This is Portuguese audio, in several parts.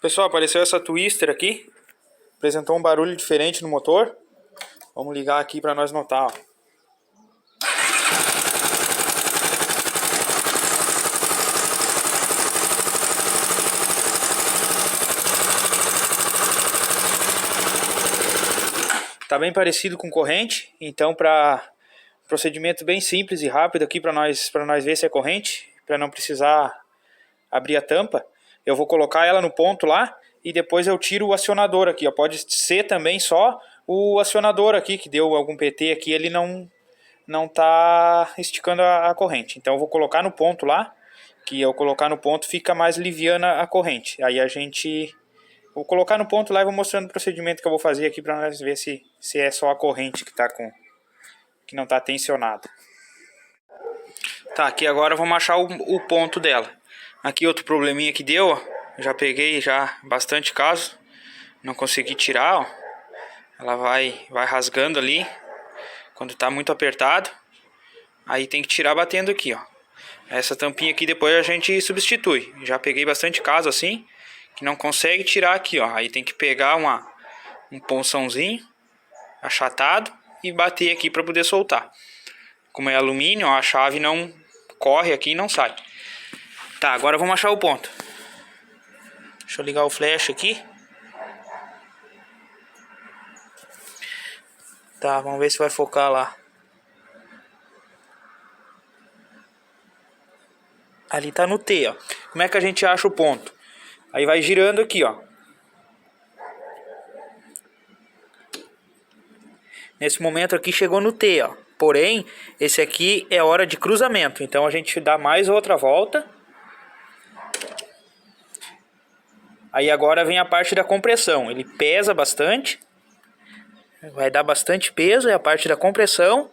Pessoal, apareceu essa twister aqui. Apresentou um barulho diferente no motor. Vamos ligar aqui para nós notar, ó. Tá bem parecido com corrente, então para procedimento bem simples e rápido aqui para nós ver se é corrente, para não precisar abrir a tampa, eu vou colocar ela no ponto lá e depois eu tiro o acionador aqui, ó. Pode ser também só o acionador aqui que deu algum PT aqui, ele não tá esticando a corrente. Então eu vou colocar no ponto lá, que eu colocar no ponto fica mais liviana a corrente. Aí a gente vou colocar no ponto lá e vou mostrando o procedimento que eu vou fazer aqui para nós ver se é só a corrente que não está tensionada. Tá, aqui agora vamos achar o ponto dela. Aqui outro probleminha que deu, ó. Já peguei já bastante caso. Não consegui tirar, ó. Ela vai rasgando ali quando está muito apertado. Aí tem que tirar batendo aqui, ó. Essa tampinha aqui depois a gente substitui. Já peguei bastante caso assim que não consegue tirar aqui, ó. Aí tem que pegar um ponçãozinho achatado e bater aqui para poder soltar. Como é alumínio, ó, a chave não corre aqui e não sai. Tá, agora vamos achar o ponto. Deixa eu ligar o flash aqui. Tá, vamos ver se vai focar lá. Ali tá no T, ó. Como é que a gente acha o ponto? Aí vai girando aqui, ó. Nesse momento aqui chegou no T, ó. Porém, esse aqui é hora de cruzamento. Então a gente dá mais outra volta. Aí agora vem a parte da compressão. Ele pesa bastante. Vai dar bastante peso, é a parte da compressão.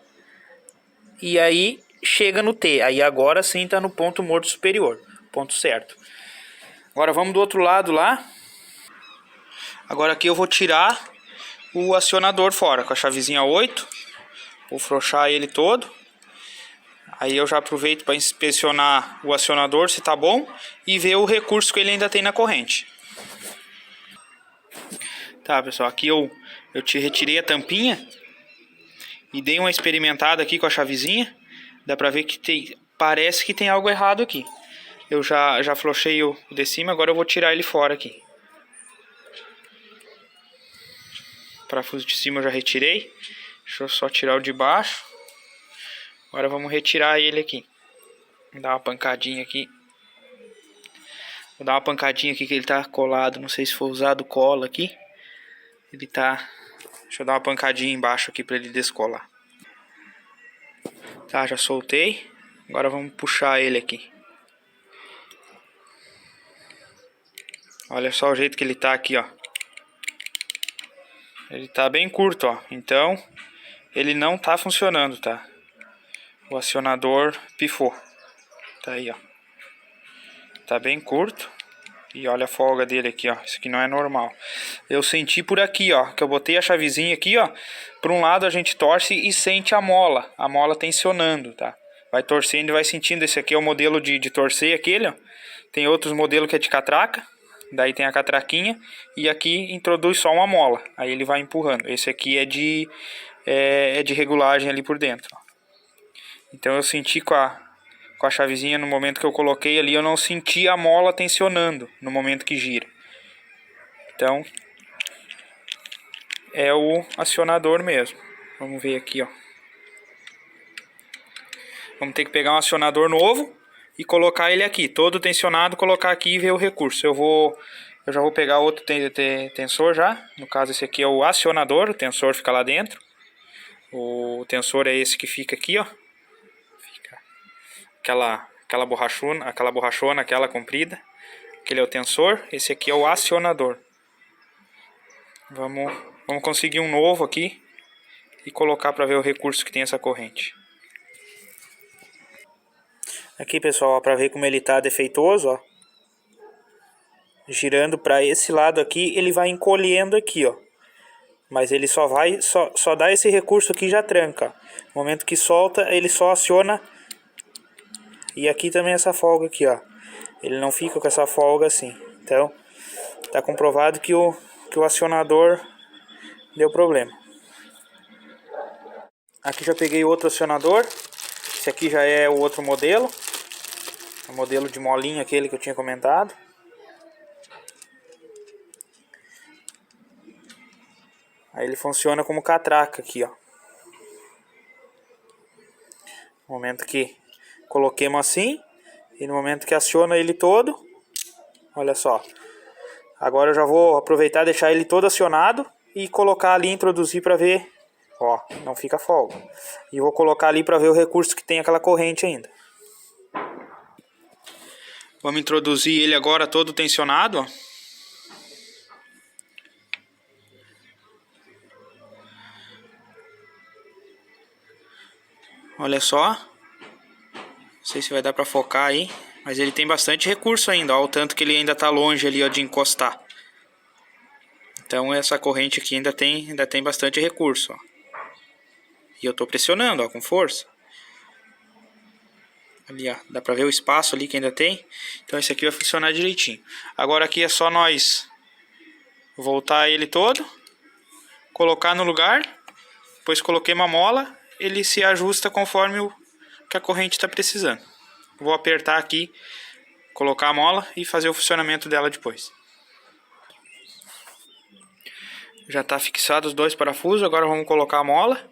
E aí chega no T. Aí agora sim tá no ponto morto superior. Ponto certo. Agora vamos do outro lado lá. Agora aqui eu vou tirar o acionador fora com a chavezinha 8. Vou frouxar ele todo. Aí eu já aproveito para inspecionar o acionador se tá bom e ver o recurso que ele ainda tem na corrente. Tá, pessoal, aqui eu retirei a tampinha e dei uma experimentada aqui com a chavezinha. Dá pra ver que parece que tem algo errado aqui. Eu já frouxei o de cima, agora eu vou tirar ele fora aqui. O parafuso de cima eu já retirei. Deixa eu só tirar o de baixo. Agora vamos retirar ele aqui. Vou dar uma pancadinha aqui. Vou dar uma pancadinha aqui que ele tá colado. Não sei se foi usado cola aqui. Ele tá... Deixa eu dar uma pancadinha embaixo aqui para ele descolar. Tá, já soltei. Agora vamos puxar ele aqui. Olha só o jeito que ele tá aqui, ó. Ele tá bem curto, ó. Então, ele não tá funcionando, tá? O acionador pifou. Tá aí, ó. Tá bem curto. E olha a folga dele aqui, ó. Isso aqui não é normal. Eu senti por aqui, ó. Que eu botei a chavezinha aqui, ó. Por um lado a gente torce e sente a mola. A mola tensionando, tá? Vai torcendo e vai sentindo. Esse aqui é o modelo de torcer aquele, ó. Tem outros modelos que é de catraca. Daí tem a catraquinha. E aqui introduz só uma mola. Aí ele vai empurrando. Esse aqui é de regulagem ali por dentro, ó. Então eu senti com a chavezinha no momento que eu coloquei ali, eu não senti a mola tensionando no momento que gira. Então, é o acionador mesmo. Vamos ver aqui, ó. Vamos ter que pegar um acionador novo e colocar ele aqui, todo tensionado, colocar aqui e ver o recurso. Eu já vou pegar outro tensor já. No caso esse aqui é o acionador, o tensor fica lá dentro. O tensor é esse que fica aqui, ó. Aquela borrachona, aquela comprida. Aquele é o tensor, esse aqui é o acionador. Vamos conseguir um novo aqui e colocar para ver o recurso que tem essa corrente. Aqui, pessoal, para ver como ele tá defeituoso, ó. Girando para esse lado aqui, ele vai encolhendo aqui, ó. Mas ele só dá esse recurso aqui e já tranca. No momento que solta, ele só aciona. E aqui também essa folga aqui, ó. Ele não fica com essa folga assim. Então, Tá comprovado que o acionador deu problema. Aqui já peguei outro acionador. Esse aqui já é o outro modelo. O modelo de molinha, aquele que eu tinha comentado. Aí ele funciona como catraca aqui, ó. No momento que coloquemos assim, e no momento que aciona ele todo, olha só. Agora eu já vou aproveitar e deixar ele todo acionado e colocar ali, introduzir para ver, ó, não fica folga. E vou colocar ali para ver o recurso que tem aquela corrente ainda. Vamos introduzir ele agora todo tensionado, ó. Olha só. Não sei se vai dar para focar aí, mas ele tem bastante recurso ainda, ó, o tanto que ele ainda tá longe ali, ó, de encostar. Então essa corrente aqui ainda tem bastante recurso, ó. E eu tô pressionando, ó, com força. Ali, ó, dá pra ver o espaço ali que ainda tem. Então esse aqui vai funcionar direitinho. Agora aqui é só nós voltar ele todo, colocar no lugar, depois coloquei uma mola, ele se ajusta conforme o que a corrente está precisando. Vou apertar aqui, colocar a mola e fazer o funcionamento dela depois. Já está fixado os dois parafusos, agora vamos colocar a mola.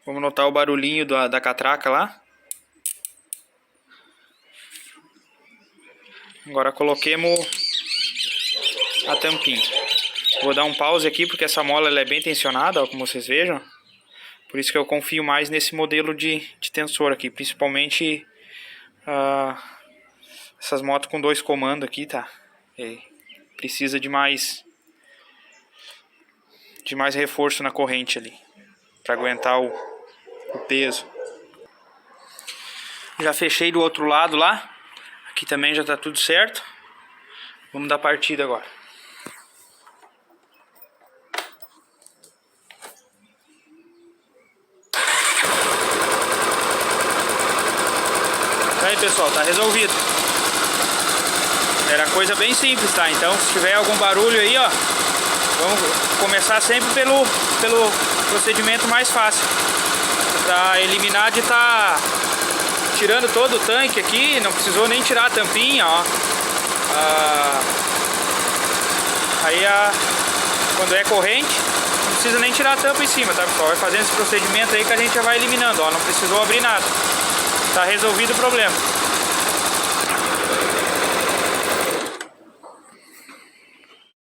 Vamos notar o barulhinho da catraca lá. Agora coloquemos a tampinha. Vou dar um pause aqui porque essa mola ela é bem tensionada, ó, como vocês vejam. Por isso que eu confio mais nesse modelo de tensor aqui, principalmente essas motos com 2 comandos aqui, tá? Precisa de mais reforço na corrente ali, para aguentar o peso. Já fechei do outro lado lá, aqui também já tá tudo certo. Vamos dar partida agora. Aí pessoal, tá resolvido. Era coisa bem simples, tá? Então se tiver algum barulho aí, ó, vamos começar sempre pelo procedimento mais fácil, pra eliminar de estar tirando todo o tanque aqui. Não precisou nem tirar a tampinha, ó. Quando é corrente, não precisa nem tirar a tampa em cima, tá pessoal? Vai fazendo esse procedimento aí que a gente já vai eliminando, ó. Não precisou abrir nada. Tá resolvido o problema.